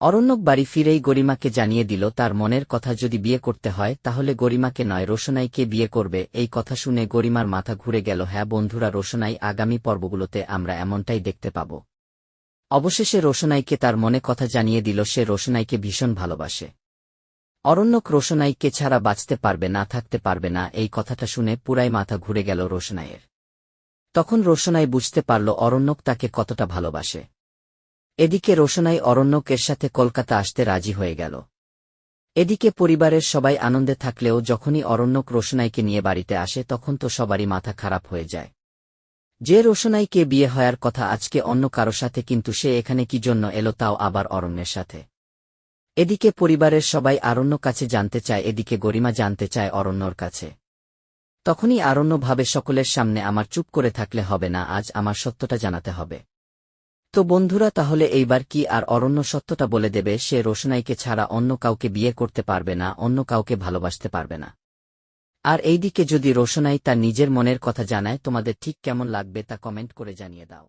অরণ্যক বাড়ি ফিরেই গরিমাকে জানিয়ে দিল তার মনের কথা, যদি বিয়ে করতে হয় তাহলে গরিমাকে নয় রোশনাইকে বিয়ে করবে। এই কথা শুনে গরিমার মাথা ঘুরে গেল। হ্যাঁ বন্ধুরা, রোশনাই আগামী পর্বগুলোতে আমরা এমনটাই দেখতে পাব। অবশেষে রোশনাইকে তার মনে কথা জানিয়ে দিল, সে রোশনাইকে ভীষণ ভালোবাসে। অরণ্যক রোশনাইকে ছাড়া বাঁচতে পারবে না, থাকতে পারবে না। এই কথাটা শুনে পুরাই মাথা ঘুরে গেল রোশনাইয়ের। তখন রোশনাই বুঝতে পারল অরণ্যক তাকে কতটা ভালোবাসে। এদিকে রোশনাই অরণ্যকের সাথে কলকাতা আসতে রাজি হয়ে গেল। এদিকে পরিবারের সবাই আনন্দে থাকলেও যখনই অরণ্যক রোশনাইকে নিয়ে বাড়িতে আসে তখন তো সবারই মাথা খারাপ হয়ে যায়। যে রোশনাইকে বিয়ে হওয়ার কথা আজকে অন্য কারো সাথে, কিন্তু সে এখানে কি জন্য এলো, তাও আবার অরণ্যের সাথে। এদিকে পরিবারের সবাই অরণ্য কাছে জানতে চায়, এদিকে গরিমা জানতে চায় অরণ্যর কাছে। তখনই অরণ্য ভাবে সকলের সামনে আমার চুপ করে থাকলে হবে না, আজ আমার সত্যটা জানাতে হবে। তো বন্ধুরা, তাহলে এইবার কি আর অরণ্য সত্যটা বলে দেবে? সে রোশনাইকে ছাড়া অন্য কাউকে বিয়ে করতে পারবে না, অন্য কাউকে ভালোবাসতে পারবে না। আর এইদিকে যদি রোশনাই তার নিজের মনের কথা জানায়, তোমাদের ঠিক কেমন লাগবে তা কমেন্ট করে জানিয়ে দাও।